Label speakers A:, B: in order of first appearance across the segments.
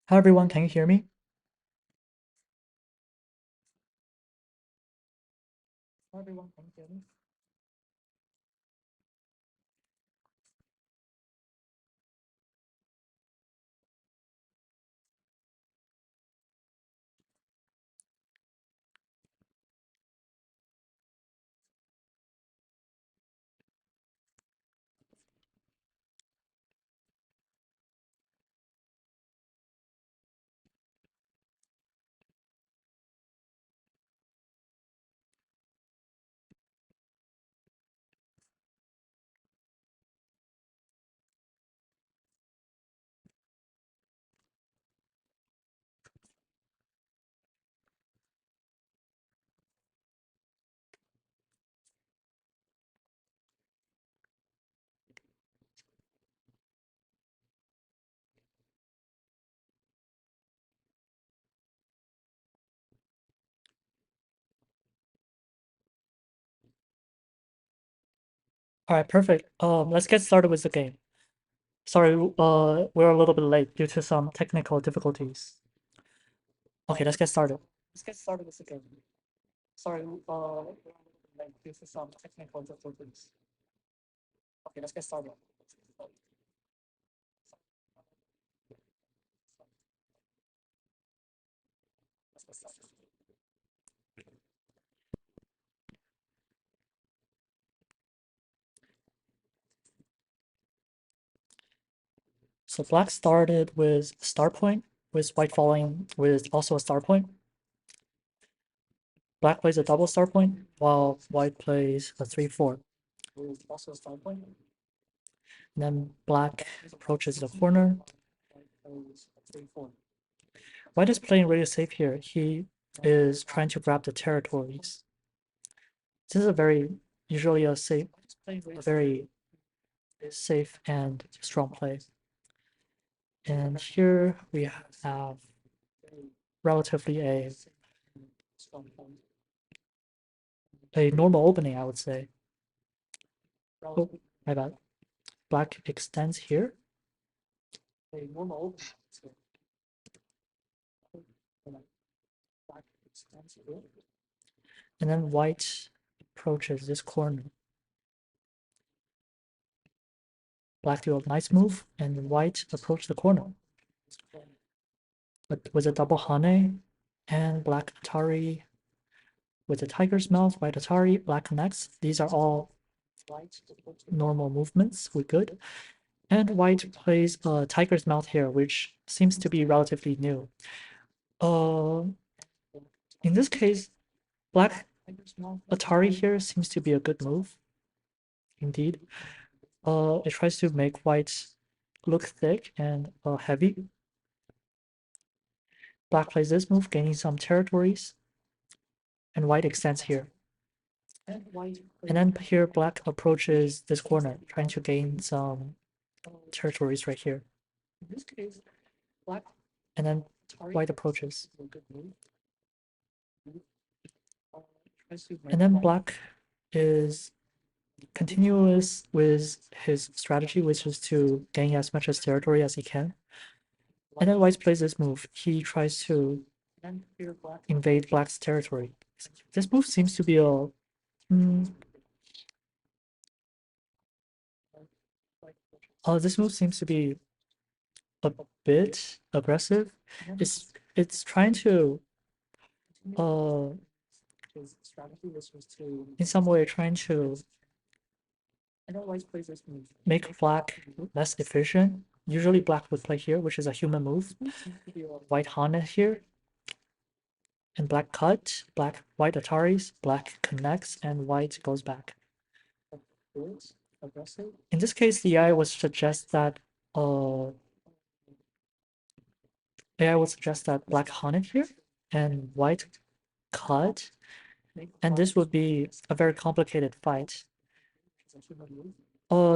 A: Hi everyone, can you hear me? Hi everyone, can you hear me? All right, perfect. Let's get started with the game. Sorry, we're a little bit late due to some technical difficulties. Okay, let's get started. Let's get started with the game. Sorry, we're a little bit late due to some technical difficulties. Okay, let's get started. Let's get started. So black started with star point, with white following with also a star point. Black plays a double star point, while white plays a 3-4. With also a star point. And then black approaches the corner. White is playing really safe here. He is trying to grab the territories. This is a usually a very safe and strong play. And here we have relatively a normal opening, I would say. Oh, my bad. Black extends here. A normal opening. And then white approaches this corner. Black do a nice move, and white approach the corner. But with a double Hane, and black Atari with a tiger's mouth, white Atari, black connects. These are all normal movements. We're good. And white plays tiger's mouth here, which seems to be relatively new. In this case, black Atari here seems to be a good move. Indeed. It tries to make white look thick and heavy. Black plays this move, gaining some territories, and white extends here. And then here, black approaches this corner, trying to gain some territories right here. In this case, black. And then white approaches. And then black is continuous with his strategy, which is to gain as much as territory as he can. And then white plays this move. He tries to invade black's territory. This move seems to be a this move seems to be a bit aggressive. It's trying to uh in some way trying to make black less efficient. Usually black would play here, which is a human move. White Hana here. And black cut, black white Ataris, black connects, and white goes back. In this case, the AI would suggest that black hunted here and white cut, and this would be a very complicated fight.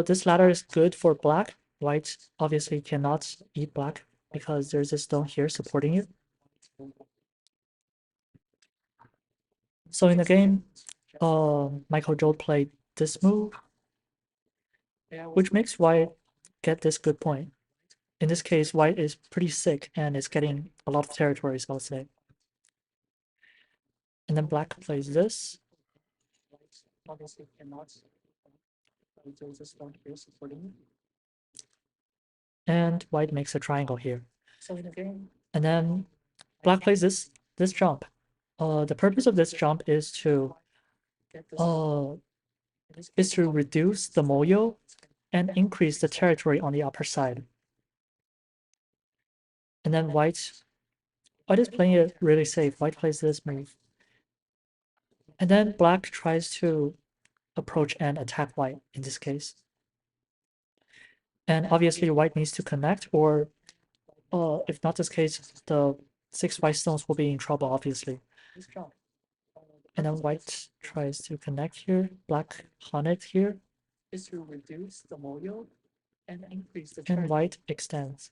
A: This ladder is good for black. White obviously cannot eat black because there's a stone here supporting it. So in the game, Michael Joel played this move, which makes white get this good point. in this case, white is pretty sick and is getting a lot of territories, I would say. And then black plays this. Obviously cannot. There's a stone here supporting. And white makes a triangle here. So in the game, and then black plays this jump. The purpose of this jump uh is to reduce the moyo and increase the territory on the upper side. And then white is playing it really safe. White plays this move. And then black tries to approach and attack white in this case. And obviously white needs to connect, or if not this case, the 6 white stones will be in trouble, obviously. And then white tries to connect here, black connect here. Is to reduce the moyo and increase the and white extends.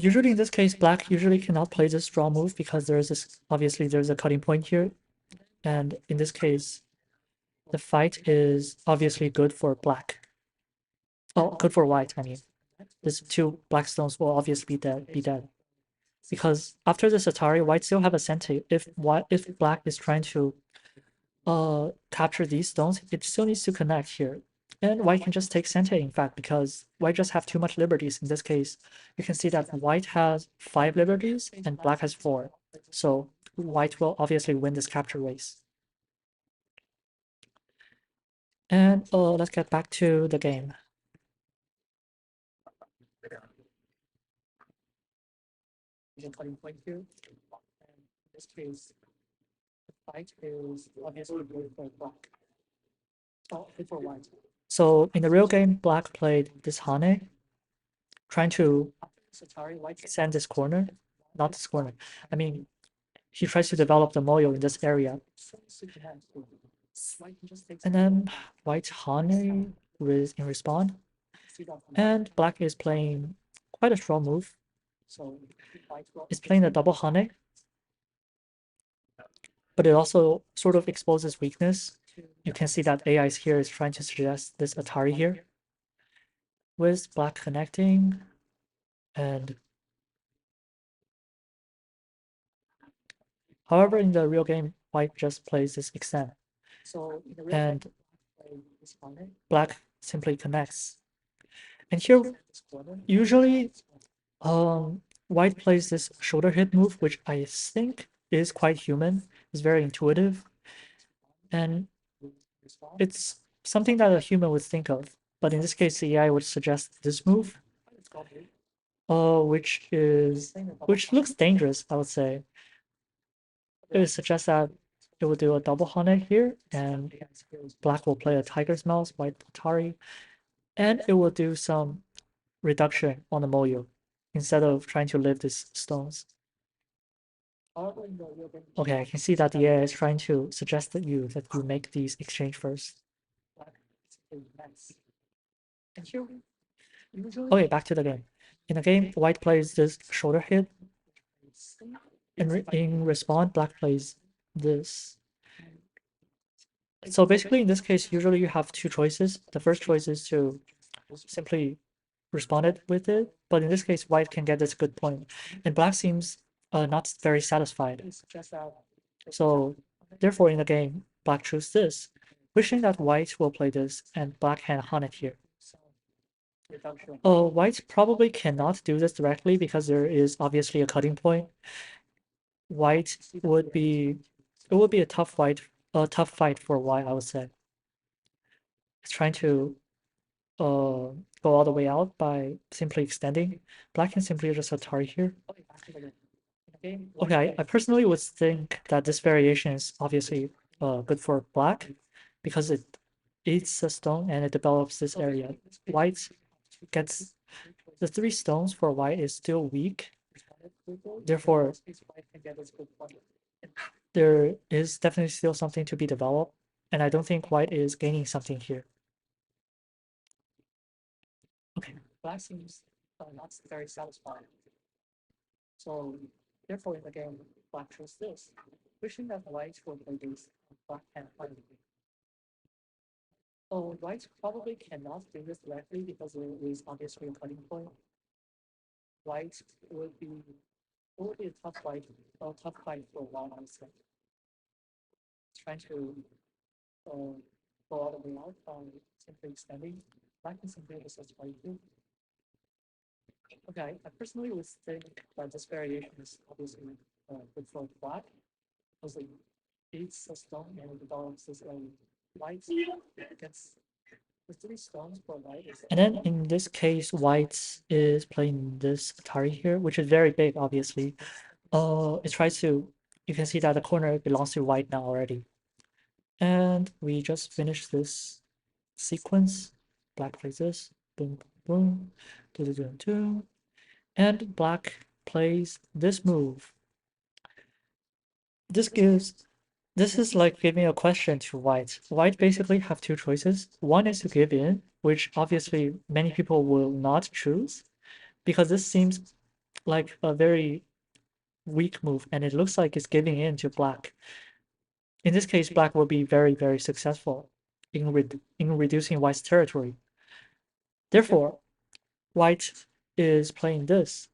A: Usually in this case, black usually cannot play this draw move because there's this, obviously there's a cutting point here. And in this case, the fight is obviously good for black. Oh, good for white, I mean. These 2 black stones will obviously be dead. Because after this Atari, white still have a sente. If black is trying to capture these stones, it still needs to connect here. And white can just take sente, in fact, because white just have too much liberties in this case. You can see that white has 5 liberties and black has 4. So white will obviously win this capture race. And let's get back to the game. There's a cutting point here. And in this case, the fight is obviously good for black. Oh, good for white. So in the real game, black played this Hane, trying to send this corner, not this corner. I mean, he tries to develop the moyo in this area. And then white Hane in respawn. And black is playing quite a strong move. It's playing the double Hane. But it also sort of exposes weakness. You can see that AI here is trying to suggest this Atari here. With black connecting. And however, in the real game, white just plays this extend. And black simply connects. And here, usually, white plays this shoulder hit move, which I think is quite human. It's very intuitive. And it's something that a human would think of. But in this case, the AI would suggest this move. Which looks dangerous, I would say. It suggests that it will do a double Hane here, and black will play a Tiger's Mouse, white Atari, and it will do some reduction on the Moyo instead of trying to live these stones. Okay, I can see that the AI is trying to suggest that you make these exchange first. Okay, back to the game. In the game, white plays this shoulder hit, and in response, black plays this. So basically, in this case, usually you have 2 choices. The first choice is to simply respond it with it, but in this case, white can get this good point, and black seems not very satisfied. So therefore, in the game, black chooses this, wishing that white will play this, and black can hunt it here. White probably cannot do this directly because there is obviously a cutting point. White would be, it would be a tough fight for white, I would say. It's trying to go all the way out by simply extending. Black can simply just Atari here. Okay, I personally would think that this variation is obviously good for black because it eats a stone and it develops this area. White gets the 3 stones for white is still weak. Therefore, there is definitely still something to be developed, and I don't think white is gaining something here. Okay, black seems not very satisfied. So therefore, in the game, black chose this, wishing that white will play this, black can fight it. Oh, white probably cannot do this directly because it is obviously a cutting point. White would be it would be a tough fight for a while, I would say. Trying to uh, go all the way out by simply extending. Black can simply just as white do. Okay, I personally would think that this variation is obviously good for black because it eats a stone and it develops this white gets the three stones for white. And then in this case, white is playing this Atari here, which is very big, obviously. It tries to, you can see that the corner belongs to white now already. And we just finished this sequence. Black plays this, boom, boom, boom, do, do, do, do. And black plays this move. This gives, this is like giving a question to white. White basically have two choices. One is to give in, which obviously many people will not choose because this seems like a very weak move and it looks like it's giving in to black. In this case, black will be very, very successful in reducing white's territory. Therefore, white is playing this,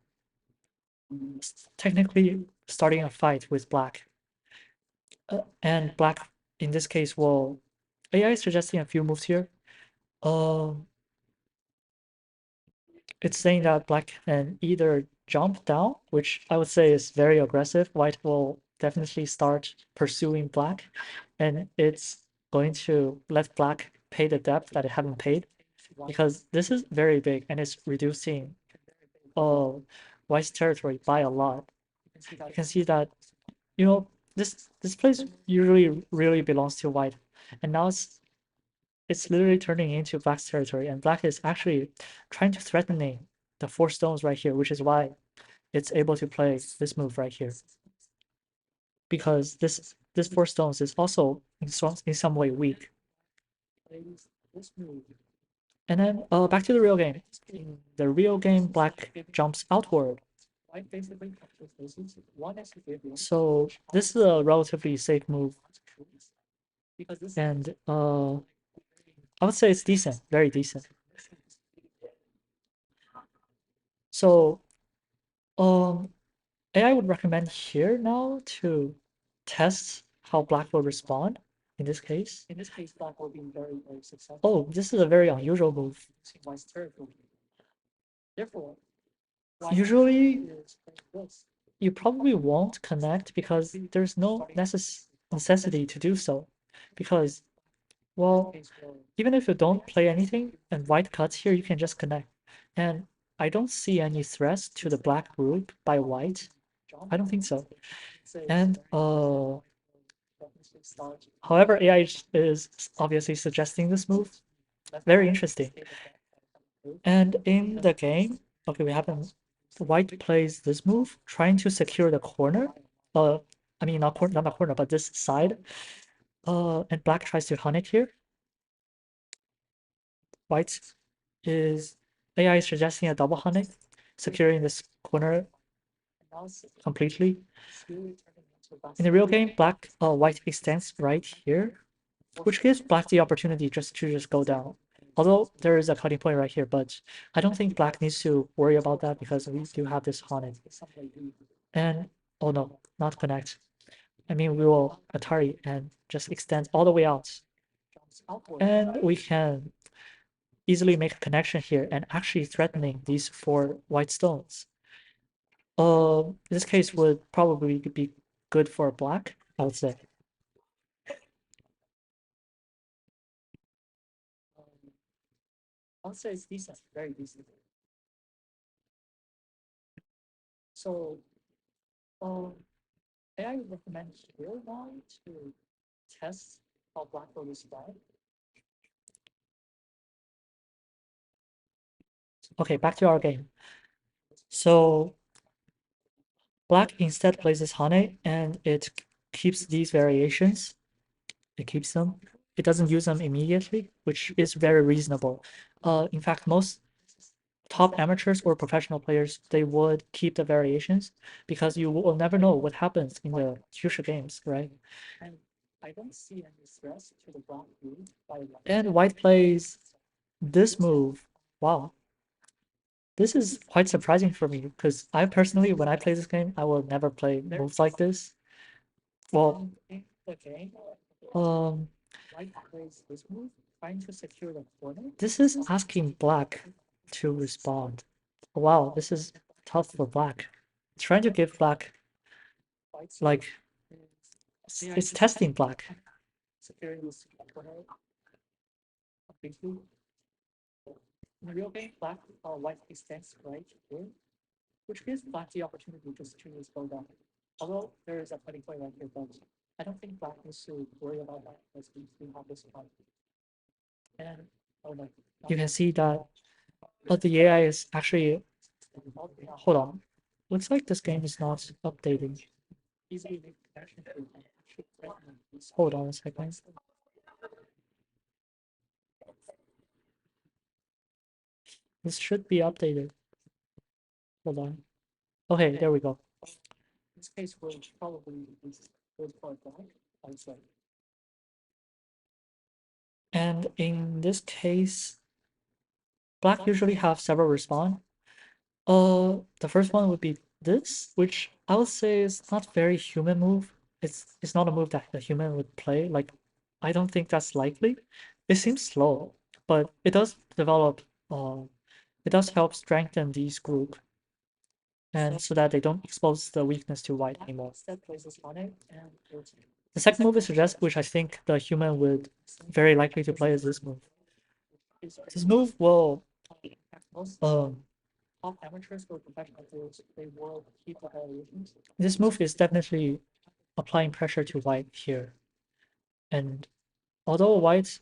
A: technically starting a fight with black. And black, in this case, will... AI is suggesting a few moves here. Um, it's saying that black can either jump down, which I would say is very aggressive. White will definitely start pursuing black, and it's going to let black pay the debt that it haven't paid, because this is very big and it's reducing uh white's territory by a lot. You can see that, you know, this place usually really belongs to white, and now it's literally turning into black's territory, and black is actually trying to threatening the four stones right here, which is why it's able to play this move right here. Because this four stones is also in some way weak. And then back to the real game. In the real game, black jumps outward. So this is a relatively safe move. And I would say it's decent, very decent. So AI would recommend here now to test how black will respond in this case. In this case, black will be very, very successful. Oh, this is a very unusual move. Therefore, usually you probably won't connect because there's no necessity to do so. Because, well, even if you don't play anything and white cuts here, you can just connect. And I don't see any threats to the black group by white. I don't think so. And however, AI is obviously suggesting this move. Very interesting. And in the game, okay, we haven't. White plays this move, trying to secure the corner. I mean not the corner, but this side. And black tries to hunt it here. White is AI is suggesting a double hunting, securing this corner completely. In the real game, white extends right here, which gives black the opportunity to just go down. Although there is a cutting point right here, but I don't think black needs to worry about that because we do have this haunted. And oh no, not connect. I mean, we will Atari and just extend all the way out. And we can easily make a connection here and actually threatening these four white stones. This case would probably be good for black, I would say. I'll say it's decent, very decent. So, um, AI would recommend here now to test how black will respond. Okay, back to our game. So black instead places Hane and it keeps these variations. It keeps them. It doesn't use them immediately, which is very reasonable. In fact, most top amateurs or professional players, they would keep the variations because you will never know what happens in the future games, right? And white plays this move. Wow. This is quite surprising for me because I personally, when I play this game, I will never play moves like this. Well, um, this is asking black to respond. Wow, this is tough for black. It's trying to give black, like, it's testing black. You can see that, but the AI is actually, hold on. Looks like this game is not updating. Hold on a second. This should be updated. Hold on. Okay, there we go. And in this case, black usually have several respawn. The first one would be this, which I would say is not very human move. It's not a move that a human would play. Like, I don't think that's likely. It seems slow, but it does develop. It does help strengthen these group, and so that they don't expose the weakness to white anymore. The second move is suggest, which I think the human would very likely to play is this move. This move will um this move is definitely applying pressure to white here. And although white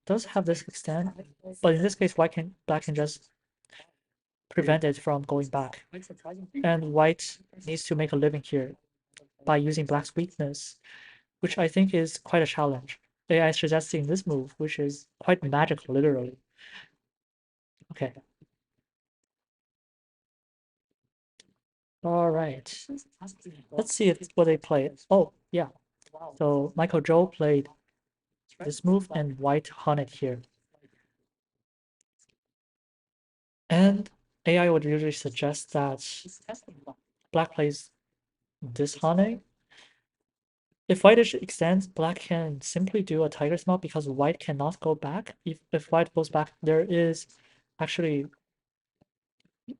A: does have this extend, but in this case black can just prevent it from going back. And white needs to make a living here by using black's weakness, which I think is quite a challenge. AI is suggesting this move, which is quite magical, literally. Okay. All right. Let's see what they played. Oh, yeah. So Michael Joe played this move and white hunted here. And AI would usually suggest that black plays this Hane. If white extends, black can simply do a tiger's mouth because white cannot go back. If white goes back, there is actually,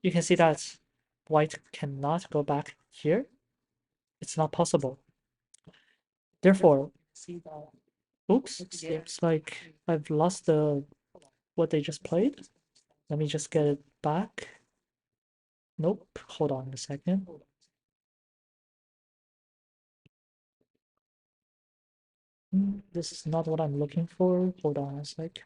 A: you can see that white cannot go back here. It's not possible. Therefore, oops, seems like I've lost the what they just played. Let me just get it back. Nope, hold on a second. This is not what I'm looking for. Hold on a sec.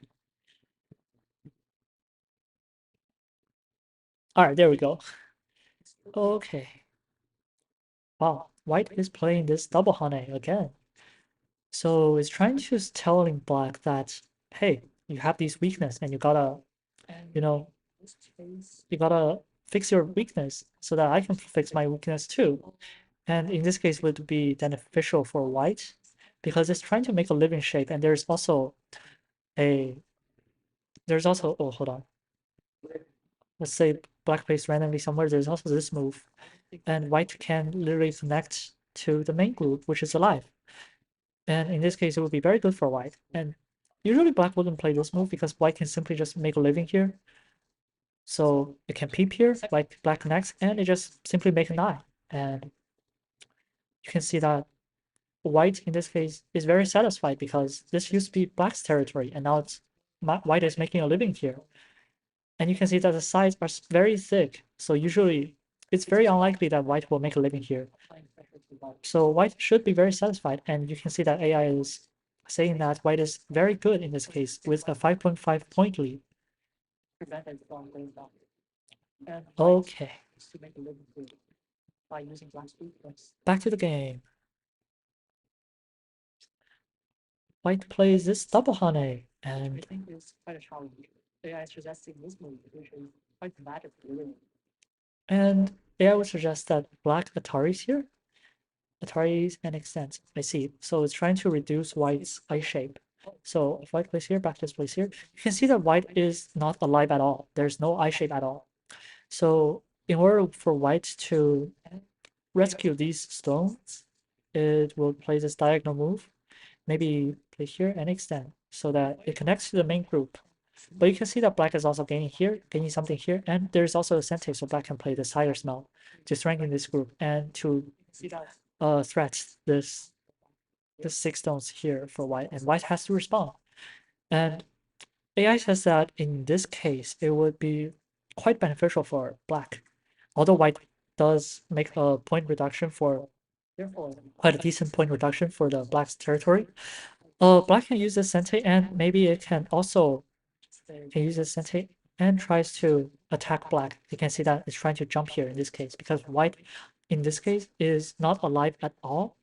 A: All right, there we go. Okay. Wow, white is playing this double Hane again. So it's trying to telling black that, hey, you have these weakness and you know, you gotta fix your weakness so that I can fix my weakness too. And in this case, would be beneficial for white because it's trying to make a living shape. And a, there's also, oh, hold on. Let's say black plays randomly somewhere. There's also this move. And white can literally connect to the main group, which is alive. And in this case, it would be very good for white. And usually black wouldn't play this move because white can simply just make a living here. So it can peep here, like black connects, and it just simply make an eye. And you can see that white in this case is very satisfied because this used to be black's territory, and now it's white is making a living here. And you can see that the sides are very thick. So usually it's very unlikely that white will make a living here. So white should be very satisfied. And you can see that AI is saying that white is very good in this case with a 5.5 point lead. Okay. Back to the game. White plays this double Hane, and AI would suggest that black Atari's here. Ataris and extends. I see. So it's trying to reduce white's eye shape. So if white plays here, black just plays here. You can see that white is not alive at all. There's no eye shape at all. So in order for white to rescue these stones, it will play this diagonal move. Maybe play here and extend so that it connects to the main group. But you can see that black is also gaining here, gaining something here, and there's also a Sente, so black can play the Sire Smell to strengthen this group and to threat this the 6 stones here for white, and white has to respond. And AI says that in this case, it would be quite beneficial for black, although white does make a point reduction for quite a decent point reduction for the black's territory. Black can use this Sente, and maybe it can also use this Sente and tries to attack black. You can see that it's trying to jump here in this case because white, in this case, is not alive at all,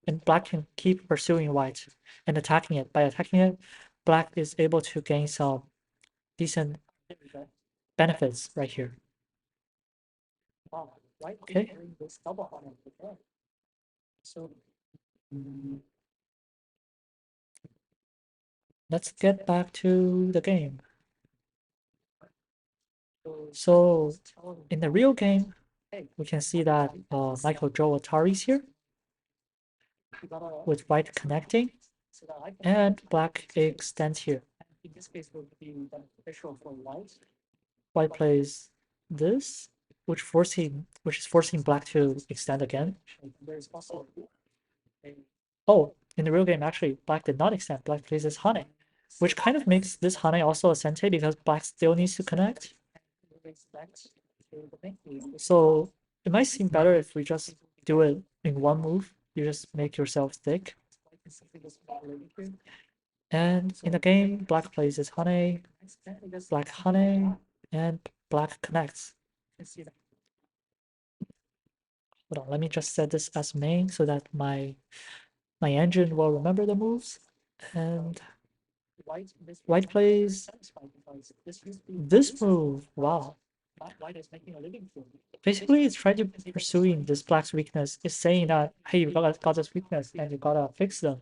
A: and black can keep pursuing white and attacking it. By attacking it, black is able to gain some decent benefits right here. Okay. So let's get back to the game. So in the real game, we can see that Michael Joe Atari's here with white connecting and black extends here. In this case, would be beneficial for white. White plays this, which is forcing black to extend again. There's also oh, in the real game, actually, black did not extend. Black plays this Hane, which kind of makes this Hane also a Sente because black still needs to connect. So it might seem better if we just do it in one move. You just make yourself thick. And in the game, black plays this Hane, black Hane, and black connects. Hold on, let me just set this as main so that my engine will remember the moves. And white plays this move. Wow. Basically, it's trying to pursuing this black's weakness. It's saying that, hey, you got this weakness and you gotta fix them.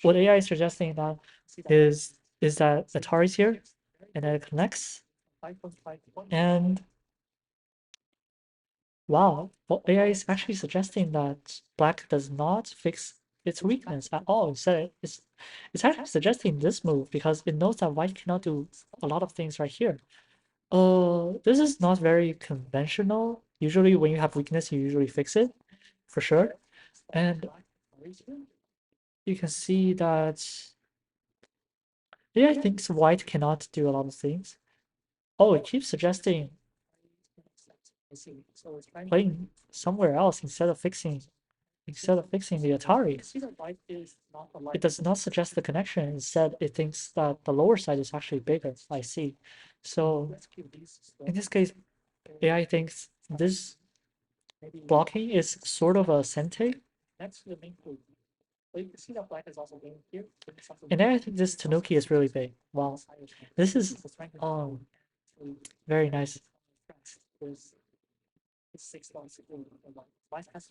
A: What AI is suggesting that is that Atari's here and then it connects. And wow, well, AI is actually suggesting that black does not fix its weakness at all. Instead, it's actually suggesting this move because it knows that white cannot do a lot of things right here. This is not very conventional. Usually, when you have weakness, you usually fix it, for sure. And you can see that AI thinks white cannot do a lot of things. Oh, it keeps suggesting playing somewhere else instead of fixing the Atari. It does not suggest the connection. Instead, it thinks that the lower side is actually bigger. I see. So in this case, AI thinks this blocking is sort of a Sente. And then I think this Tanuki is really big. Wow. This is very nice.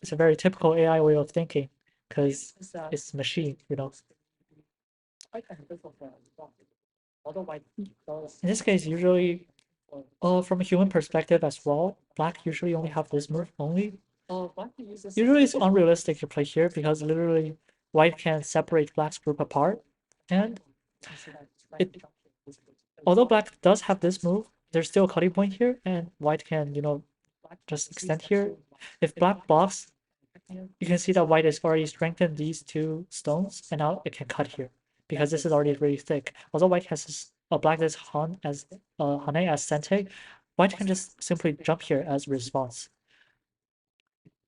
A: It's a very typical AI way of thinking because it's machine, you know. In this case, usually, from a human perspective as well, black usually only have this move only. Usually, it's unrealistic to play here because literally, white can separate black's group apart, and it. Although black does have this move, there's still a cutting point here, and white can, just extend here. If black blocks, you can see that white has already strengthened these 2 stones, and now it can cut here because this is already really thick. Although white has this, black has Hane as Sente, white can just simply jump here as response.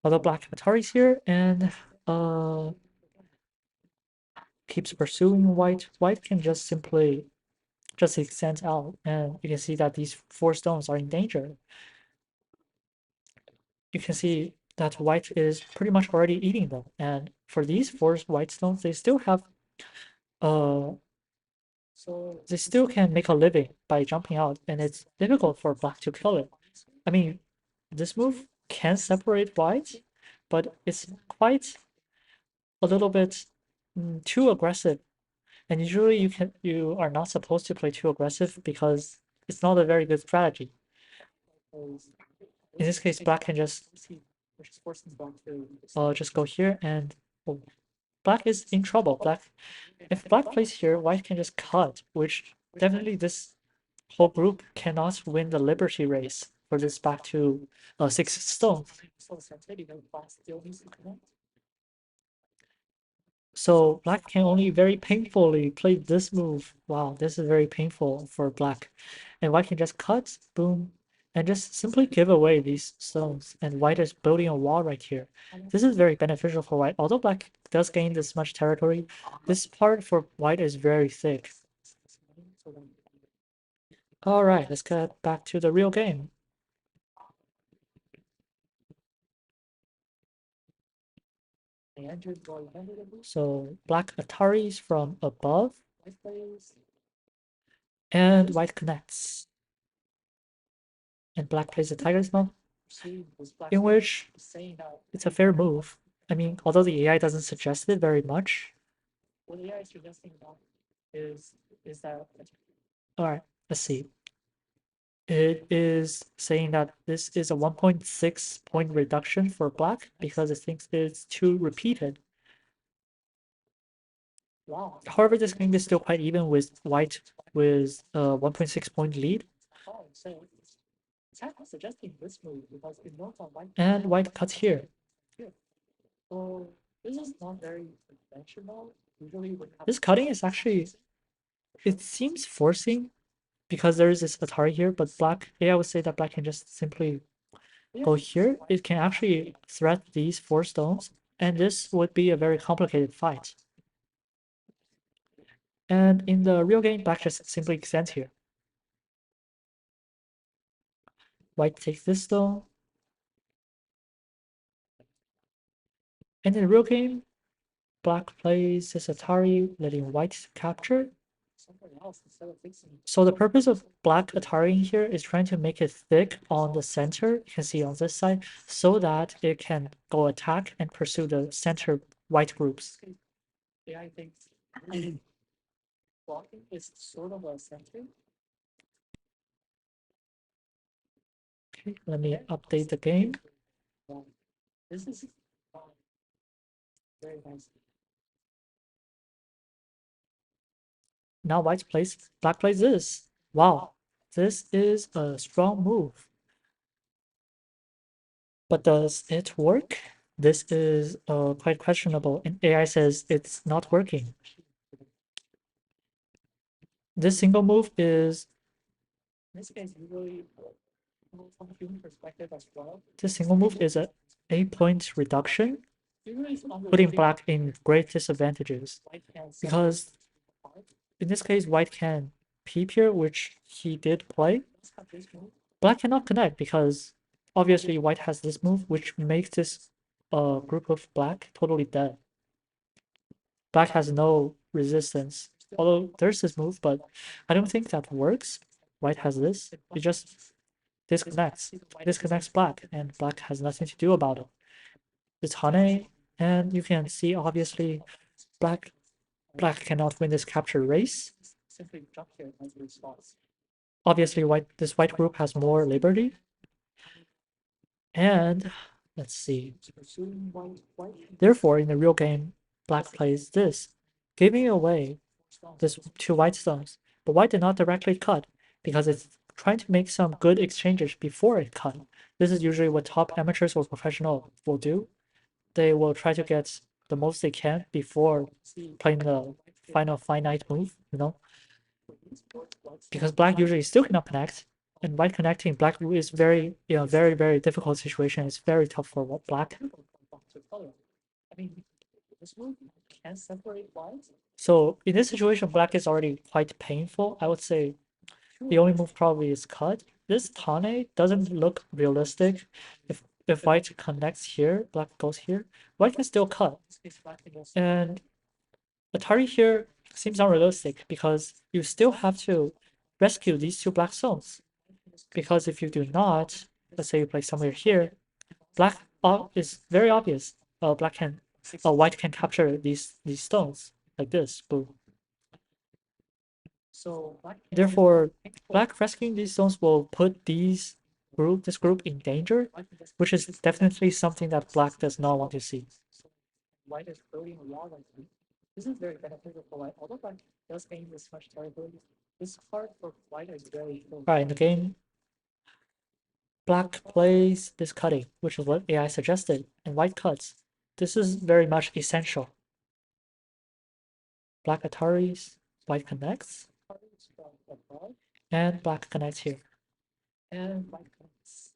A: Although black Atari's here and keeps pursuing white, white can just simply just extend out, and you can see that these 4 stones are in danger. You can see that white is pretty much already eating them, and for these 4 white stones, they still have they still can make a living by jumping out, and it's difficult for black to kill it. I mean, this move can separate white, but it's quite a little bit too aggressive. And usually you are not supposed to play too aggressive because it's not a very good strategy. In this case, black can just go here and oh, black is in trouble. If black plays here, white can just cut, which definitely this whole group cannot win the liberty race for this back to 6 stone. So black can only very painfully play this move. Wow, this is very painful for black. And white can just cut, boom, and just simply give away these stones. And white is building a wall right here. This is very beneficial for white. Although black does gain this much territory, this part for white is very thick. Alright, let's get back to the real game. So black Ataris from above, and white connects. And black plays a tiger's mouth, in which it's a fair move. I mean, although the AI doesn't suggest it very much. What the AI is suggesting is that. Alright, let's see. It is saying that this is a 1.6 point reduction for black because it thinks it's too repeated. Wow. However, this game is still quite even with white with a 1.6 point lead. And white cuts here. This cutting is actually, it seems forcing because there is this Atari here, but black, I would say that black can just simply go here. It can actually threat these 4 stones, and this would be a very complicated fight. And in the real game, black just simply extends here. White takes this stone. And in the real game, black plays this Atari, letting white capture. So the purpose of black Atari here is trying to make it thick on the center, you can see on this side, so that it can go attack and pursue the center white groups. I think blocking is sort of a center. Okay, let me update the game. This is very nice. Now white plays, black plays this. Wow, this is a strong move. But does it work? This is quite questionable, and AI says it's not working. This single move is this single move is a 8-point reduction, putting black in great disadvantages because in this case white can peep here, which he did play. Black cannot connect because obviously white has this move, which makes this group of black totally dead. Black has no resistance, although there's this move, but I don't think that works. White has this, it just disconnects black, and black has nothing to do about it. It's Hane, and you can see obviously black cannot win this capture race. Obviously this white group has more liberty. And let's see. Therefore, in the real game, black plays this, giving away this 2 white stones. But white did not directly cut because it's trying to make some good exchanges before it cut. This is usually what top amateurs or professional will do. They will try to get the most they can before playing the final finite move, you know. Because black usually still cannot connect, and white connecting black is very, very difficult situation. It's very tough for black. So in this situation, black is already quite painful. I would say the only move probably is cut. This Tane doesn't look realistic. If white connects here, black goes here, white can still cut. And Atari here seems unrealistic because you still have to rescue these 2 black stones. Because if you do not, let's say you play somewhere here, black it's very obvious. White can capture these stones like this. Boom. Therefore, black rescuing these stones will put this group in danger, which is definitely something that black does not want to see. White is building a wall like this. This is very beneficial for white. Although black does gain this much territory, this part for white is very important. Alright, in the game, black plays this cutting, which is what AI suggested, and white cuts. This is very much essential. Black Ataris, white connects, and black connects here. And white connects.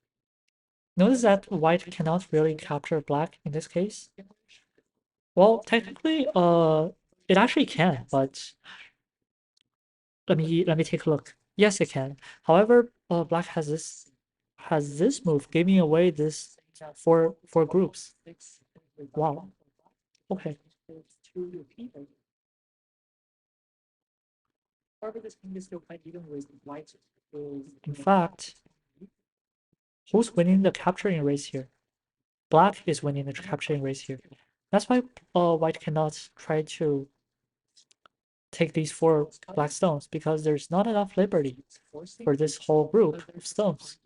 A: Notice that white cannot really capture black in this case. Well, technically, it actually can, but let me take a look. Yes, it can. However, black has this move, giving away this four groups. Wow. Okay. In fact, who's winning the capturing race here? Black is winning the capturing race here. That's why white cannot try to take these four black stones because there's not enough liberty for this whole group of stones.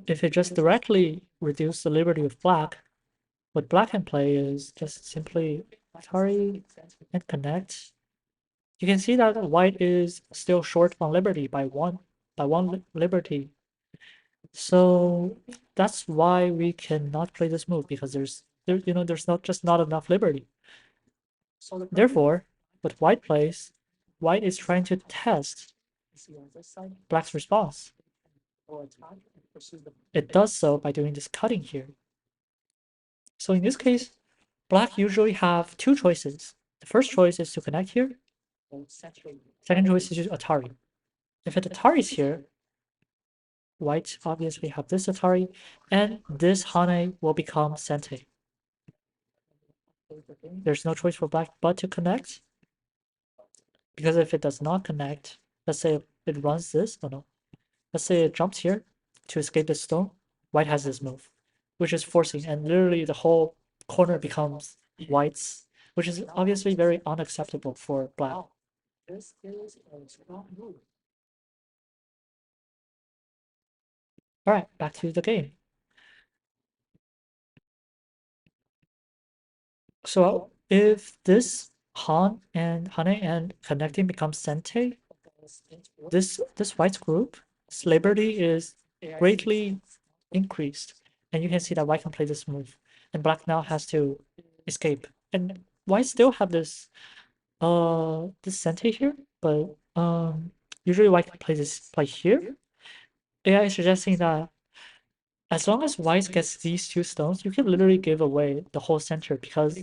A: If it just directly reduces the liberty of black, what black can play is just simply Atari and connect. You can see that white is still short on liberty by one liberty. So that's why we cannot play this move because there's not enough liberty. Therefore, what white plays, white is trying to test black's response. It does so by doing this cutting here. So in this case, black usually have two choices. The first choice is to connect here. Second choice is to Atari. If an Atari is here, white obviously have this Atari, and this Hane will become Sente. There's no choice for black but to connect. Because if it does not connect, let's say it runs this, oh no. Let's say it jumps here to escape this stone, white has this move, which is forcing, and literally the whole corner becomes white's, which is obviously very unacceptable for black. This is a strong move. Alright, back to the game. So if this Hane and connecting becomes Sente, this white group, its liberty is greatly increased. And you can see that white can play this move. And black now has to escape. And white still have this Sente here, but usually white can play here. AI is suggesting that as long as white gets these two stones, you can literally give away the whole center because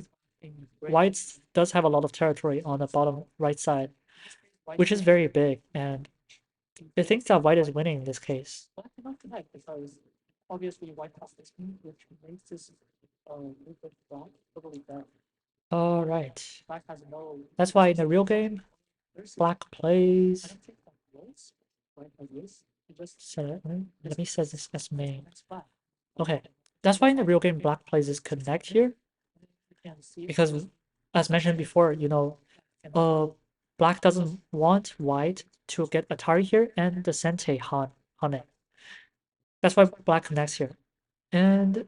A: white does have a lot of territory on the bottom right side, which is very big, and it thinks that white is winning in this case. All right. That's why in the real game, black plays. Let me set this as main. Okay, that's why in the real game, black plays this connect here. Because, as mentioned before, black doesn't want white to get Atari here and the Sente Hane. That's why black connects here. And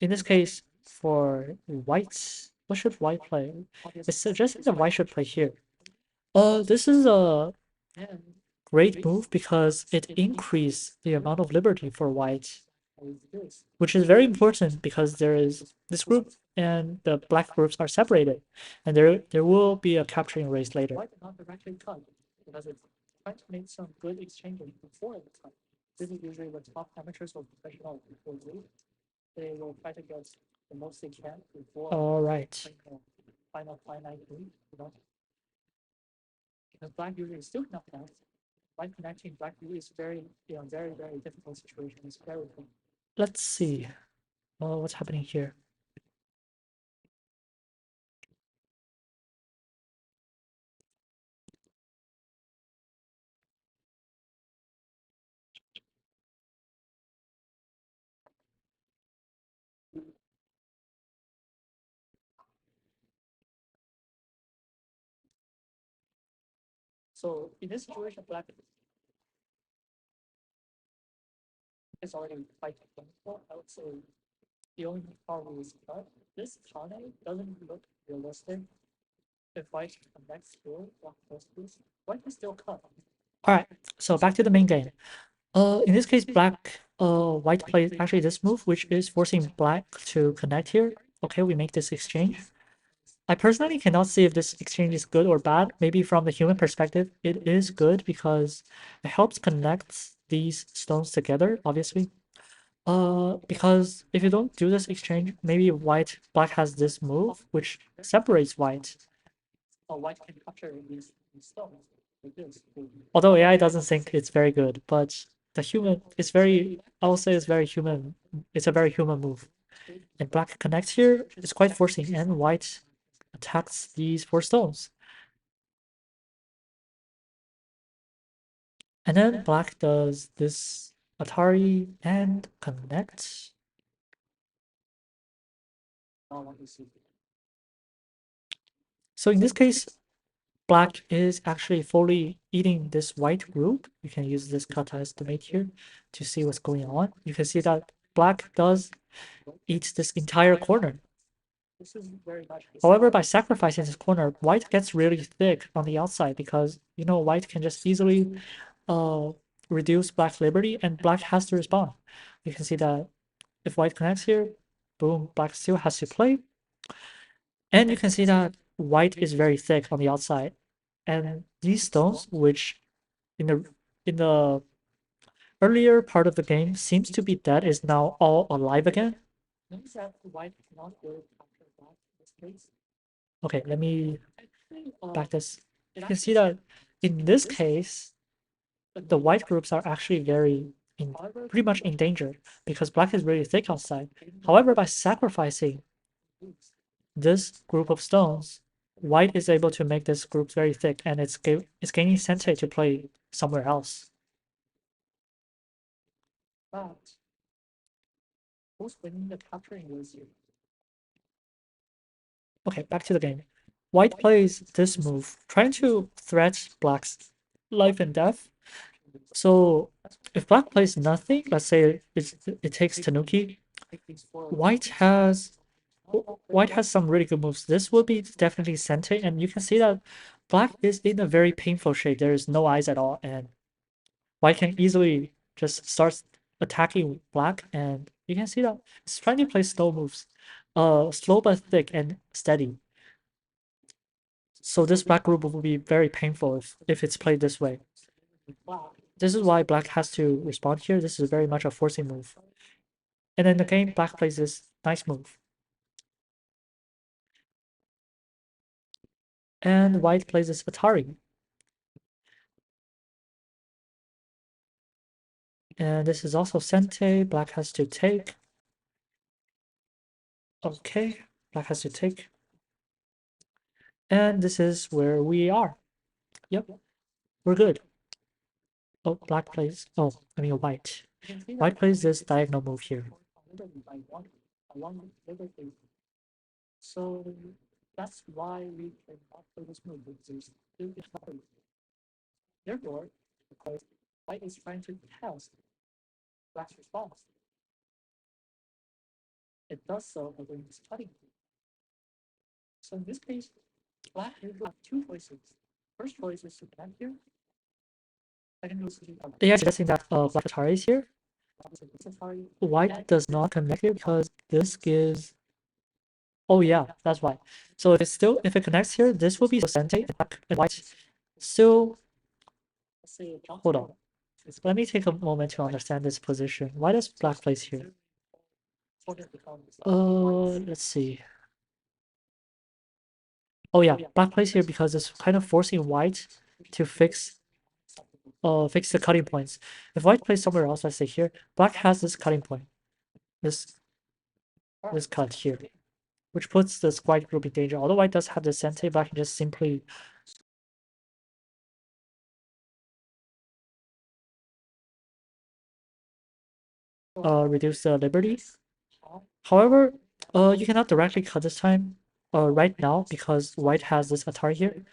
A: in this case, for whites, what should white play? It's suggesting that white should play here. This is a great move because it increased the amount of liberty for white, which is very important because there is this group and the black groups are separated, and there will be a capturing race later. Because it's trying to make some good exchanges before the cut. This is usually what top amateurs or professionals will do. They will try to get the most they can before. All right. Final finite group, because black usually is still not connect. White connecting black usually is very, very, very difficult situation. It's very cool. Let's see. What's happening here? So in this situation, black is already quite plentiful. I would say the only problem is cut. This Kane doesn't look realistic. If white connects through block first piece, white is still cut. Alright, so back to the main game. In this case, white plays actually this move, which is forcing black to connect here. Okay, we make this exchange. I personally cannot see if this exchange is good or bad. Maybe from the human perspective, it is good because it helps connect these stones together, obviously. Because if you don't do this exchange, maybe black has this move, which separates white. White can capture these stones like this. Although AI doesn't think it's very good, but the human is very, I will say it's very human. It's a very human move. And black connects here is quite forcing, and white attacks these four stones. And then black does this Atari and connects. So in this case, black is actually fully eating this white group. You can use this kata estimate here to see what's going on. You can see that black does eat this entire corner. However, by sacrificing this corner, white gets really thick on the outside because, you know, white can just easily uh, reduce black's liberty and black has to respond. You can see that if white connects here, boom, black still has to play. And you can see that white is very thick on the outside. And these stones, which in the earlier part of the game seems to be dead, is now all alive again. Okay, let me back this. You can see that in this case, the white groups are actually pretty much in danger because black is really thick outside. However, by sacrificing this group of stones, white is able to make this group very thick, and it's gaining sensei to play somewhere else. But who's winning the capturing this here? Okay, back to the game. White plays this move, trying to threat black's life and death. So if black plays nothing, let's say it takes Tanuki, white has white has some really good moves. This will be definitely Sente, and you can see that black is in a very painful shape. There is no eyes at all, and white can easily just start attacking black, and you can see that it's trying to play slow moves. Slow but thick and steady. So this black group will be very painful if it's played this way. This is why black has to respond here. This is very much a forcing move. And then again, black plays this nice move. And white plays this Atari. And this is also Sente. Black has to take. Okay, black has to take. And this is where we are. Yep, we're good. Oh, black plays. Oh, I mean white. White plays this diagonal move here. So that's why we cannot play this move. Therefore, because white is trying to test black's response, it does so by doing this cutting. So in this case, black will have two choices. First choice is to connect here. Second choice is to they are suggesting that black Atari is here. White does not connect here because this gives. Oh yeah, that's why. So if it connects here, this will be Sente and white still. Hold on. Let me take a moment to understand this position. Why does black place here? Let's see. Oh yeah, black plays here because it's kind of forcing white to fix the cutting points. If white plays somewhere else, let's say here, black has this cutting point. This cut here, which puts this white group in danger. Although white does have the sente, black can just simply reduce the liberty. However, you cannot directly cut this time right now because white has this Atari here.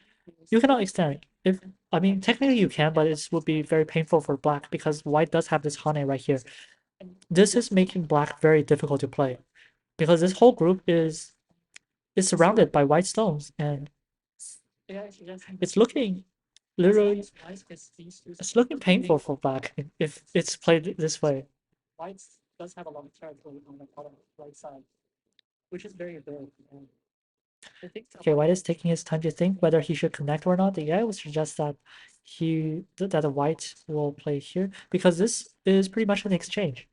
A: You cannot extend. If I mean, technically you can, but it would be very painful for black because white does have this Hane right here. This is making black very difficult to play because this whole group is surrounded by white stones and it's looking literally it's looking painful for black if it's played this way. White does have a lot of territory on the bottom right side, which is very good. Okay, White is taking his time to think whether he should connect or not. The AI would suggest that that the White will play here because this is pretty much an exchange.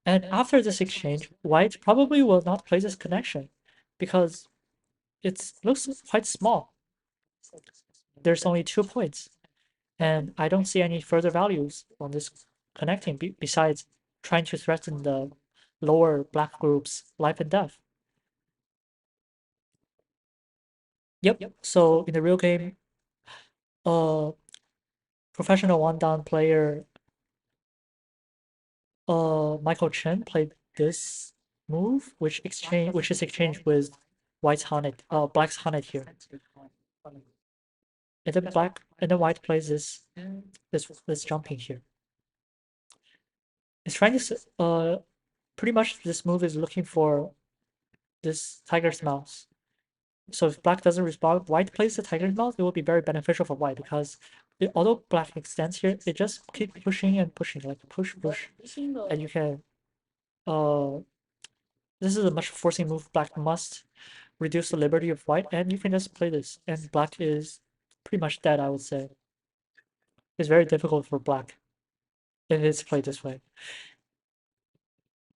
A: And after this exchange, White probably will not play this connection because it looks quite small. There's only 2 points, and I don't see any further values on this connecting besides trying to threaten the lower black group's life and death. Yep. So in the real game, uh, professional one down player Michael Chen played this move, which is exchanged with White's Haunted, Black's Haunted here. And then White plays this jumping here. It's trying to pretty much this move is looking for this tiger's mouse. So if Black doesn't respond, White plays the tiger's mouse, it will be very beneficial for White because although Black extends here, it just keep pushing and pushing, like push, and you can this is a much forcing move. Black must reduce the liberty of White, and you can just play this. And Black is pretty much dead, I would say. It's very difficult for Black if it's played this way.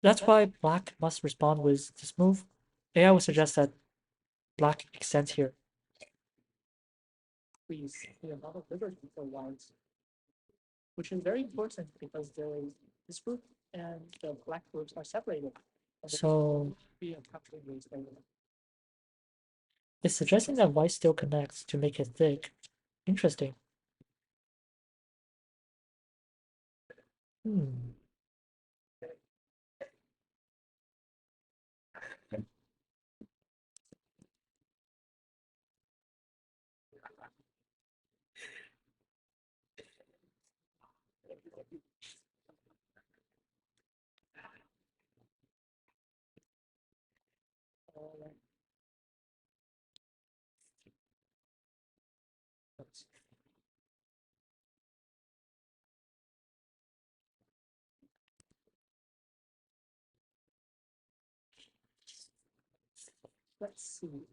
A: That's why Black must respond with this move. AI would suggest that Black extends here. Please, we have a lot of liberty for White, which is very important because there is this group and the Black groups are separated. So it's suggesting that White still connects to make it thick. Interesting. Hmm. Let's see.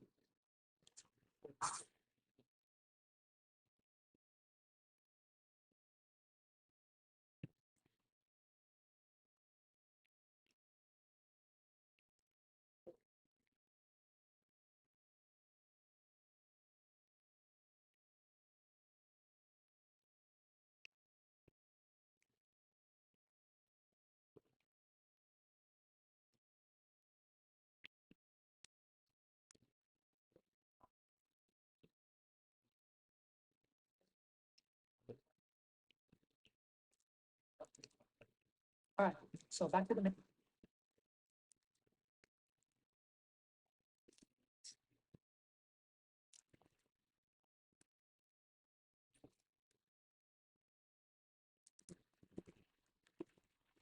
A: All right. So back to the main.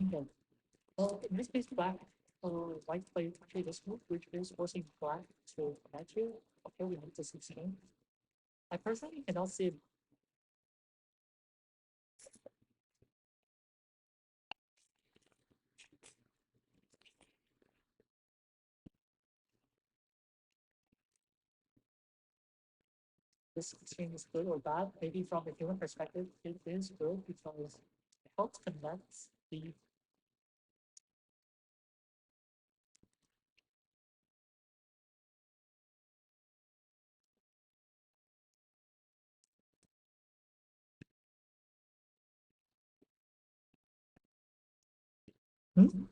A: Okay. Well, in this case, Black White played actually this move, which is forcing Black to connect here. Okay, we need to 16. I personally cannot see this exchange is good or bad. Maybe from a human perspective, it is good because it helps connect the. Hmm?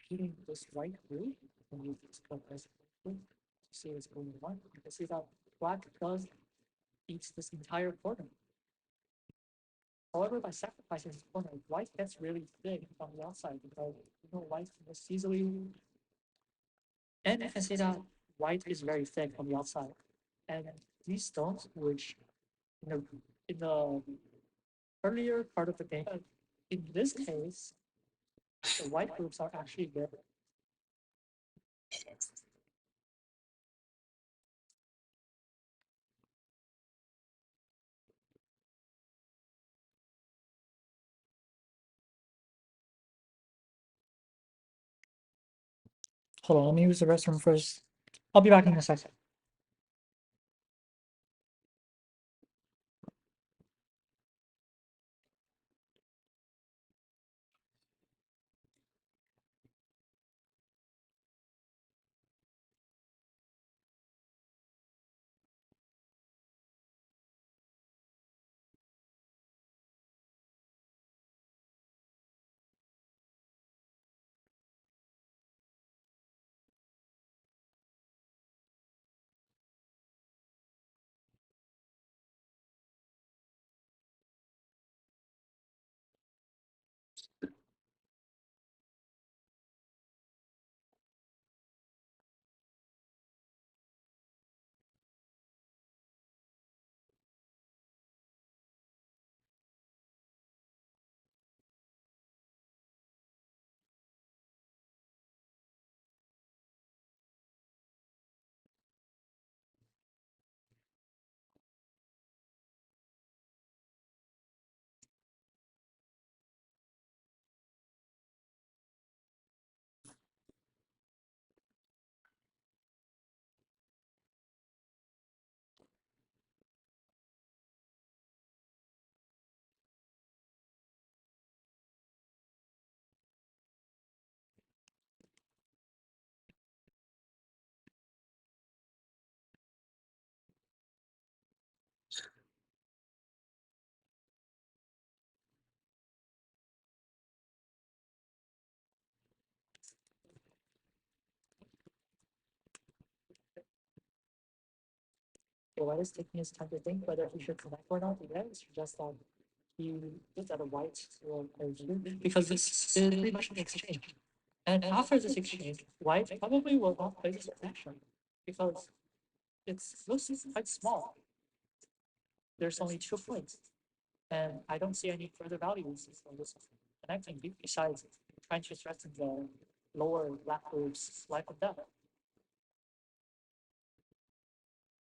A: repeating this white blue, and you just go as blue to see what's going on. You can see that black does eat this entire corner. However, by sacrificing this corner, white gets really big on the outside because white can just easily, and you can see that white is very thick on the outside. And these stones, which in the in the earlier part of the game, in this case, the white groups are actually good. Hold on, let me use the restroom first. I'll be back in a second. So while it's taking his time to think whether he should connect or not, yeah, it's just that he looked at a white will because this is pretty much an exchange. And after this exchange, white probably will not play this connection because it looks quite small. There's only 2 points, and I don't see any further values for this connecting besides trying to threaten the lower black group's life and death.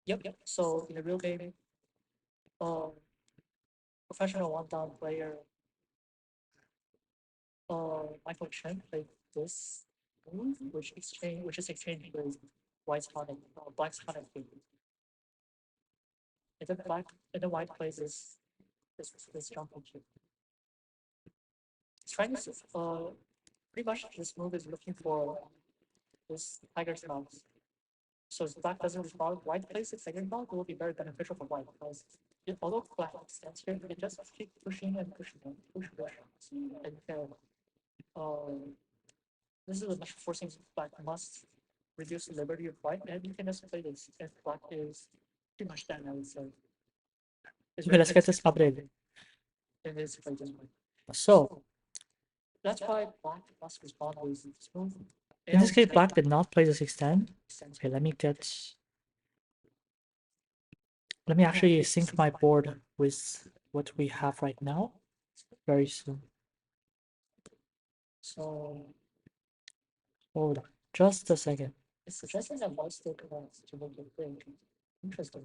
A: Yep. So in the real game, um, professional one-down player Michael Chen played this move, which is exchanged with White's Haunted, Black's Haunted King. And the white plays this jump kick. It's trying to pretty much this move is looking for this tiger's mouth. So if black doesn't respond, white plays the tiger's mouth, it will be very beneficial for white because although black stands here, it just keep pushing and pushing and pushing. And this is a much forcing black must reduce the liberty of white, and you can just play this if black is pretty much dead, I would say. Okay, let's get this updated. It is played this way. So that's why black must respond with smooth. In this case, black did not play this extend. Okay, let me actually sync my board with what we have right now very soon. So hold on just a second. It's suggesting that white still connects to make it big. Interesting.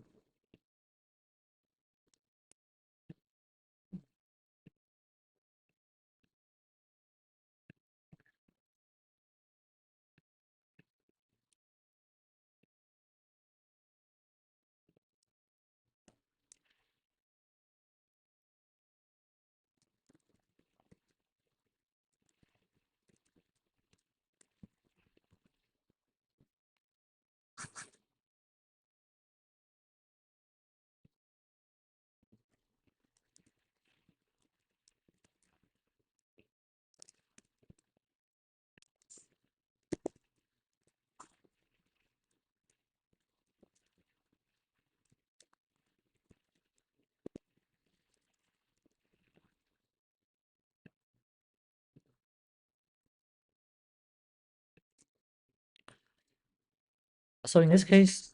A: So in this case,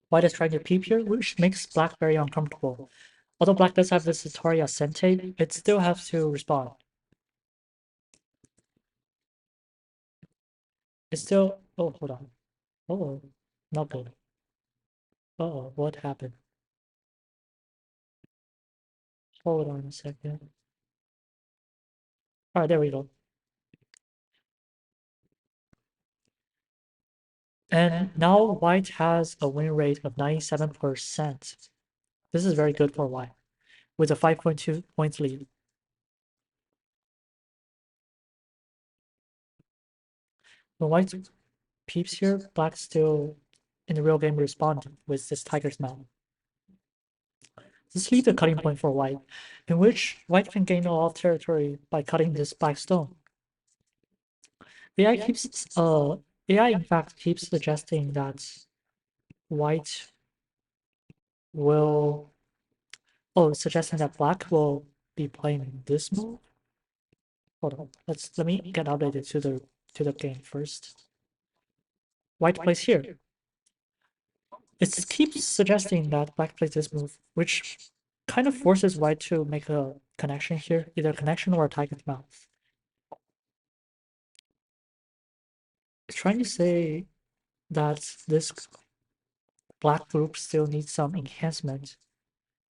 A: white is trying to peep here, which makes black very uncomfortable. Although black does have this Atari Ascente, it still has to respond. It's still. Oh, hold on. Oh, not good. Oh, what happened? Hold on a second. All right, there we go. And now white has a win rate of 97%. This is very good for white, with a 5.2 points lead. When white peeps here, black still in the real game respond with this tiger's mouth. This leaves a cutting point for white, in which white can gain a lot of territory by cutting this black stone. AI in fact keeps suggesting that white will suggesting that black will be playing this move. Hold on. Let me get updated to the game first. White plays here. It keeps suggesting that black plays this move, which kind of forces white to make a connection here, either a connection or a tiger's mouth. It's trying to say that this black group still needs some enhancement,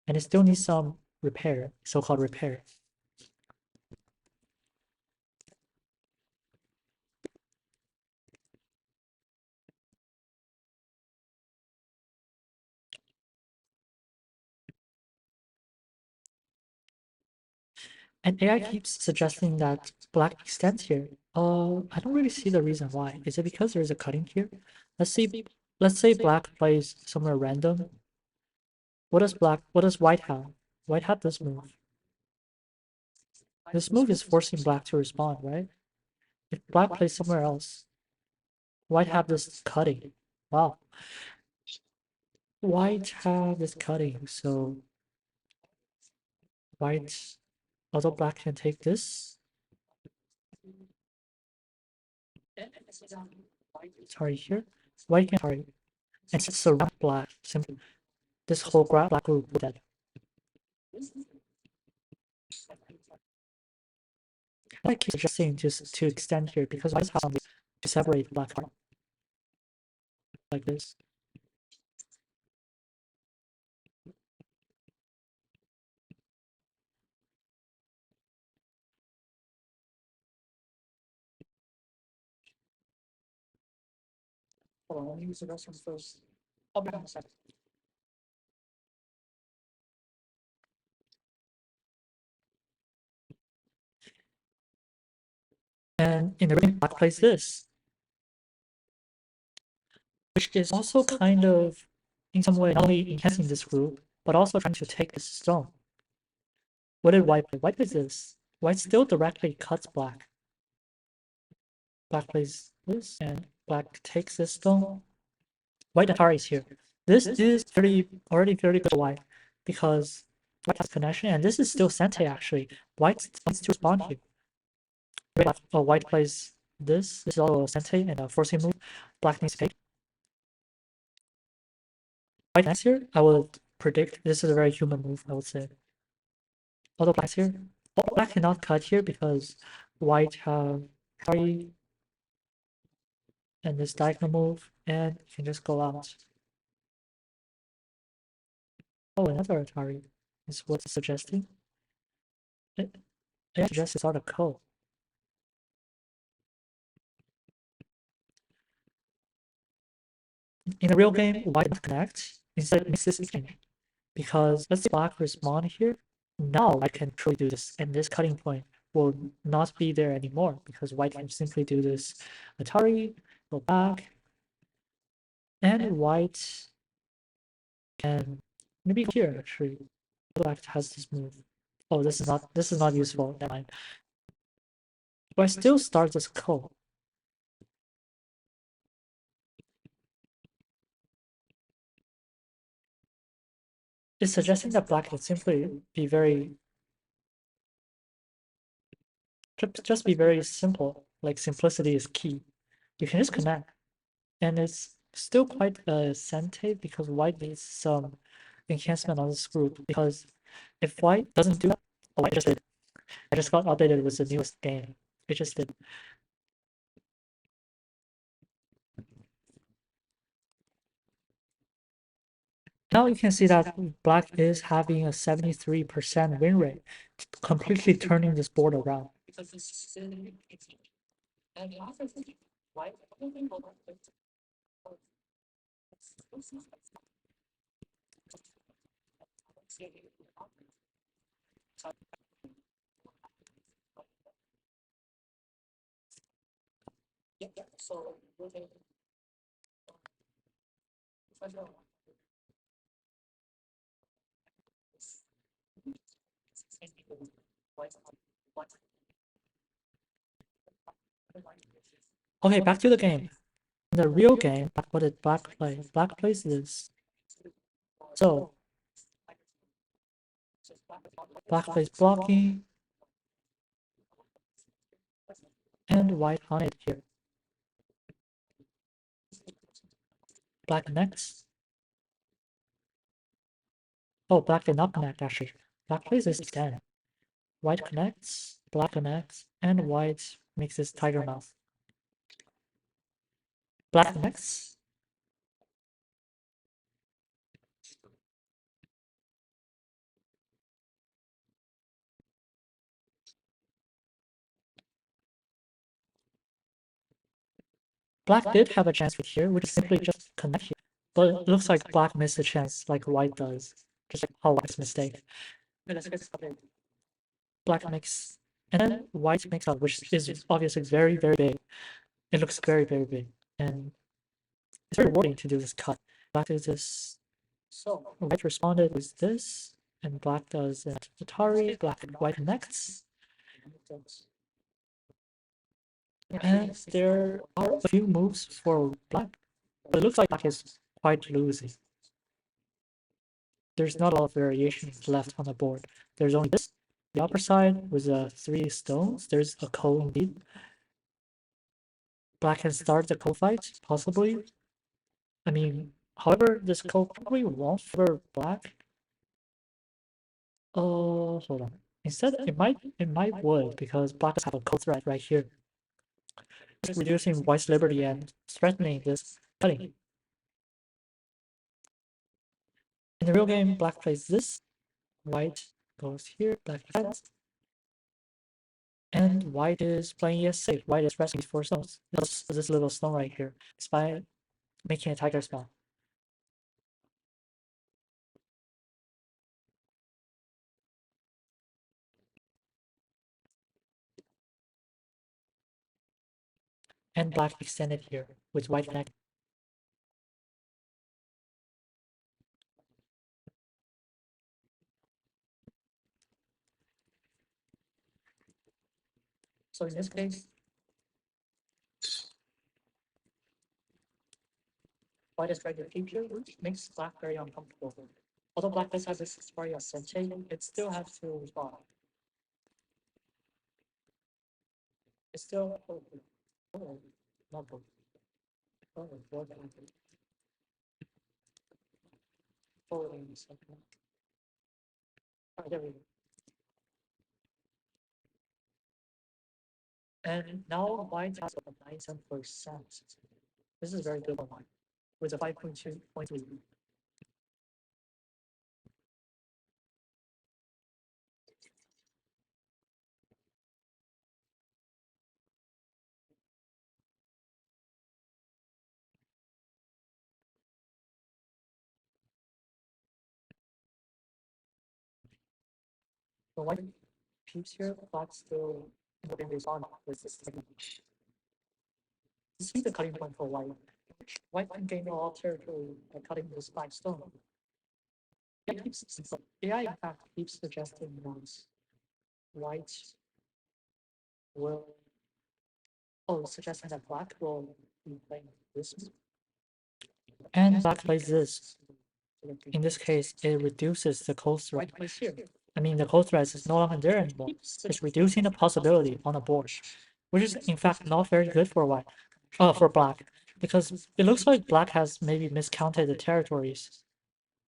A: and it still needs some repair, so-called repair. And AI keeps suggesting that black extends here. I don't really see the reason why. Is it because there's a cutting here? Let's see. Let's say black plays somewhere random. What does white have? White had this move. This move is forcing black to respond, right? If black plays somewhere else, white have this cutting. Wow. White have this cutting, so white, although black can take this. Sorry here. White can sorry. And surround black. Simply this whole black group will dead. I keep suggesting just to extend here because white has to separate black like this. Hold on, let me use the restroom first. I'll be back in a second. And in the ring, black plays this, which is also kind of, in some way, not only enhancing this group, but also trying to take this stone. What did white play? White plays this. White still directly cuts black. Black plays this, and black takes this stone. White Atari is here. This is already very good for white, because white has connection, and this is still Sente actually. White needs to respond here. White plays this. This is also a Sente and a forcing move. Black needs to take. White next here, I would predict this is a very human move, I would say. Although black's here, black cannot cut here because white have Atari and this diagonal move, and you can just go out. Oh, another Atari is what's suggesting. I suggest it's out of code. In a real game, white doesn't connect. Instead, it makes this exchange. Because let's say black respond here. Now I can truly do this, and this cutting point will not be there anymore because white can simply do this Atari, go back, and white can maybe here actually. Black has this move. Oh, this is not useful. Never mind. But I still start this code. It's suggesting that black can simply be very just be very simple. like simplicity is key. You can just connect, and it's still quite sente because white needs some enhancement on this group. Because if white doesn't do that, oh, white just did. I just got updated with the newest game. It just did. Now you can see that black is having a 73% win rate, completely turning this board around. Okay, back to the game. In the real game, what did black play? Black plays this. So, black plays blocking, and white on it here. Black connects. Oh, black did not connect actually. Black plays this 10. White connects, black connects, and white makes this tiger mouth. Black connects. Black did have a chance with here, which is simply just connect here. But it looks like black missed a chance like white does. Just like how white's mistake. Black makes, and then white makes out, which is obviously very, very big. It looks very, very big. And it's very rewarding to do this cut. Black does this. So white responded with this, and black does an Atari, black and white connects. And there are a few moves for black, but it looks like black is quite losing. There's not a lot of variations left on the board. There's only this, the upper side with the 3 stones. There's a coal indeed. Black can start the coal fight, possibly. I mean, however, this coal probably won't favor black. Oh, hold on. Instead, it might would because black does have a coal threat right here, just reducing white's liberty and threatening this cutting. In the real game, black plays this, white goes here, black defends, and white is playing it safe. White is pressing these 4 stones. This little stone right here, despite making a tiger spell. And black extended here with white connect. So in this case, white is trying to keep here, which makes black very uncomfortable. Although black does have this very sensation, it still has to respond. It's still not good. Forwarding something. Oh, there we go. And now white has a 97%. This is very good for white with a 5.2 point lead. So white peeps here, black still moving respond with this technique. You see the cutting point for white. White can gain all territory by cutting this 5 stone. AI in fact keeps suggesting that white will, suggesting that black will be playing this. And black plays this. In this case, it reduces the cold threat. I mean, the cold threat is no longer there anymore. It's reducing the possibility on the board. which is in fact not very good for white. For black, because it looks like black has maybe miscounted the territories,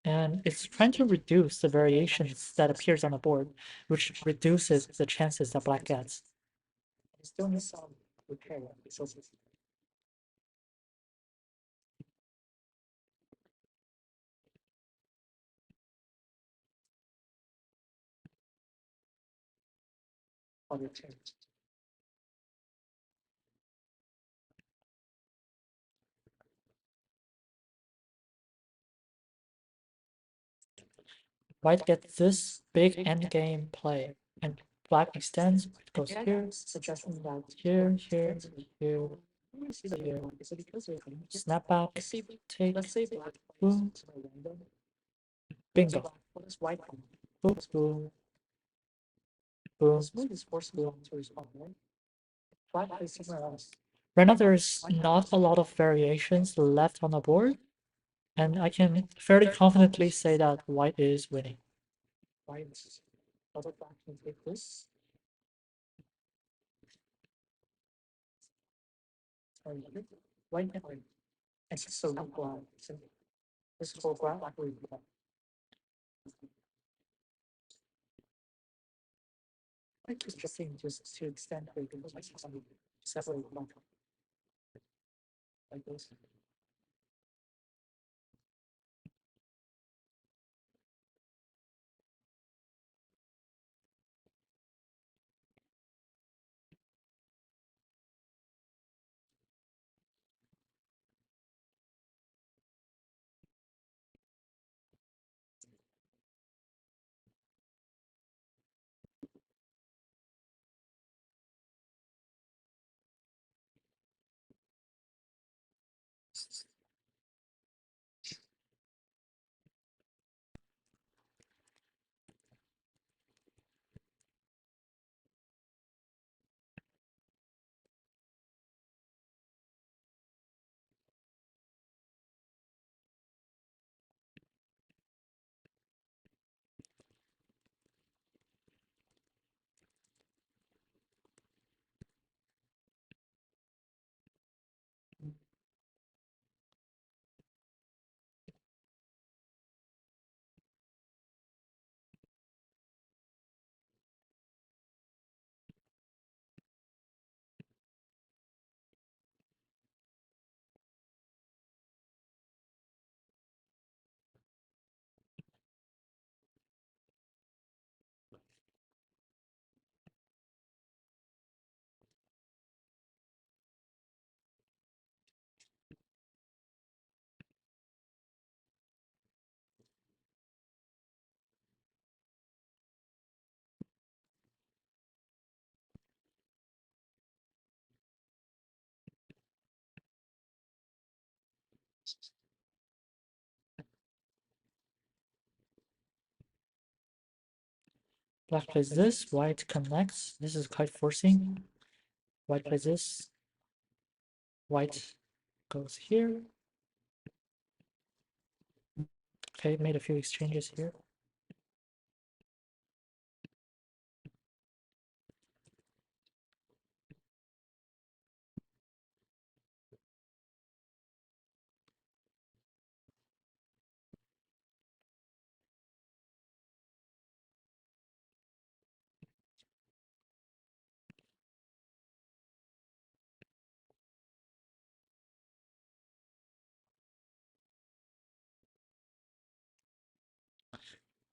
A: and it's trying to reduce the variations that appears on the board, which reduces the chances that black gets. It still needs some repair. So white gets this big endgame play, and black extends. White goes here, suggesting that here, here, here, snap back, take, boom, bingo, boom, boom, boom, boom. Right now, there's not a lot of variations left on the board, and I can fairly confidently say that white is winning. Just to extend separate like this. Black plays this, white connects. This is quite forcing. White plays this. White goes here. Okay, made a few exchanges here.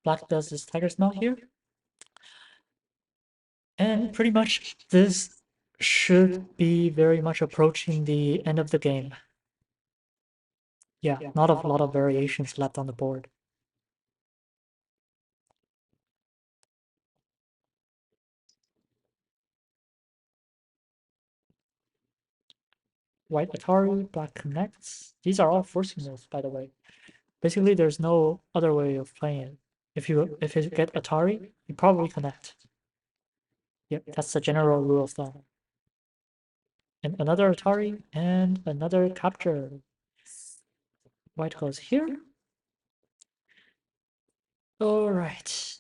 A: Black does this tiger's mouth here. And pretty much this should be very much approaching the end of the game. Yeah, not a lot of variations left on the board. White Atari, black connects. These are all forcing moves, by the way. Basically, there's no other way of playing it. If you get Atari, you probably connect. Yep, that's the general rule of thumb. And another Atari and another capture. White goes here. All right.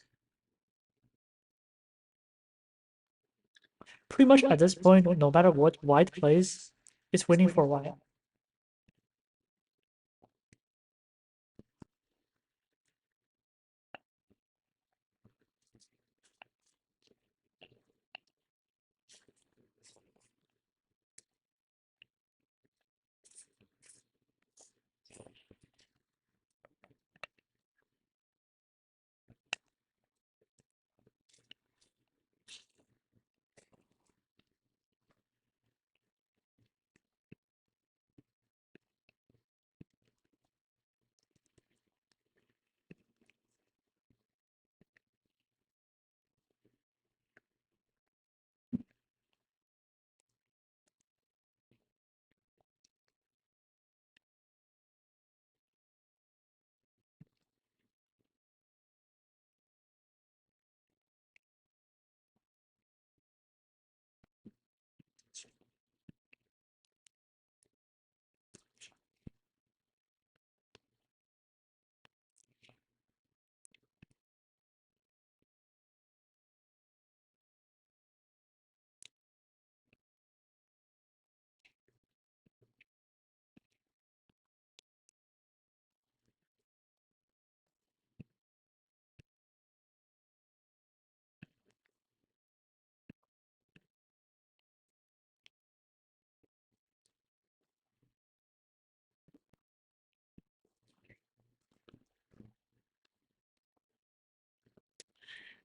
A: pretty much at this point, no matter what white plays, it's winning for white.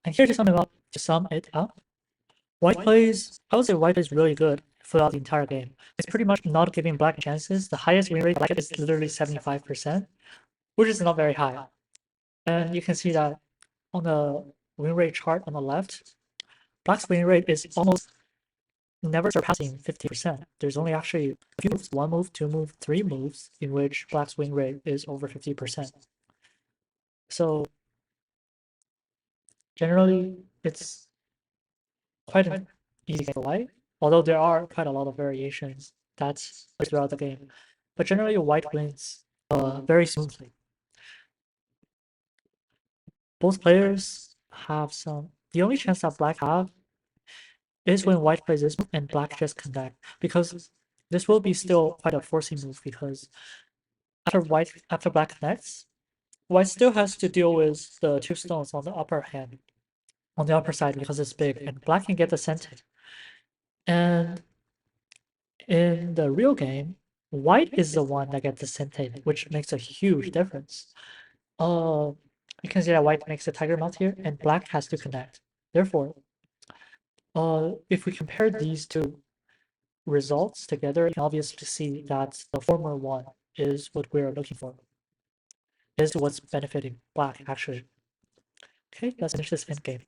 A: And here to sum it up, white plays, I would say white is really good throughout the entire game. It's pretty much not giving black chances. The highest win rate black is literally 75%, which is not very high. And you can see that on the win rate chart on the left, black's win rate is almost never surpassing 50%. There's only actually a few moves, one move, two moves, three moves, in which black's win rate is over 50%. So generally, it's quite an easy game for white, although there are quite a lot of variations that's throughout the game. But generally, white wins very smoothly. Both players have some. The only chance that black have is when white plays this move and black just connect, because this will be still quite a forcing move, because after black connects, white still has to deal with the two stones on the upper hand, on the upper side, because it's big, and black can get the center. And in the real game, white is the one that gets the center, which makes a huge difference. You can see that white makes a tiger mouth here, and black has to connect. Therefore, if we compare these two results together, you can obviously see that the former one is what we're looking for. Is what's benefiting black, actually. Okay, let's finish this endgame.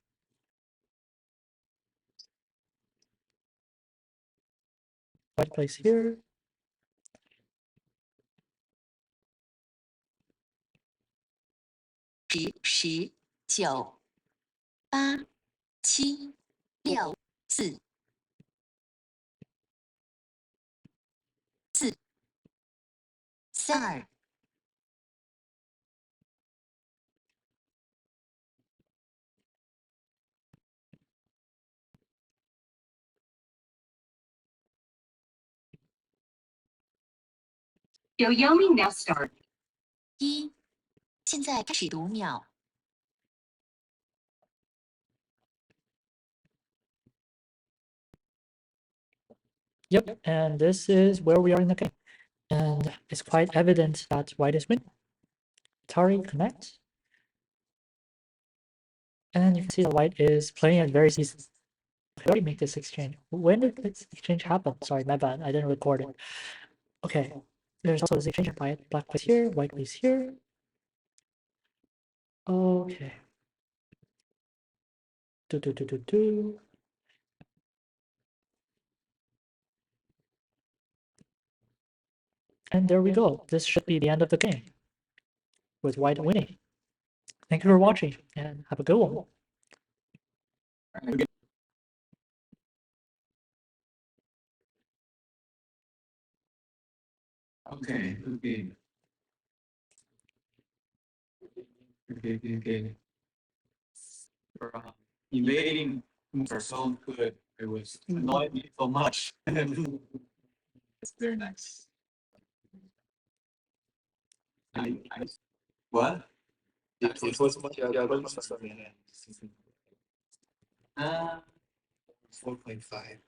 A: White plays here.
B: 10、9、8、7、6、4、3、2、Your yummy now start. 一，现在开始读秒。
A: Yep, and this is where we are in the game. And it's quite evident that white is winning. Tari connect. And you can see that white is playing it very decent. I already make this exchange. When did this exchange happen? Sorry, my bad. I didn't record it. Okay. There's also this exchange by black plays here, white plays here. Okay. Do. And there we go. This should be the end of the game, with white winning. Thank you for watching, and have a good one.
B: Okay. Evading moves are so good.
C: It was annoyed me so much. It's very nice. What? It was what you are going to say. 4.5.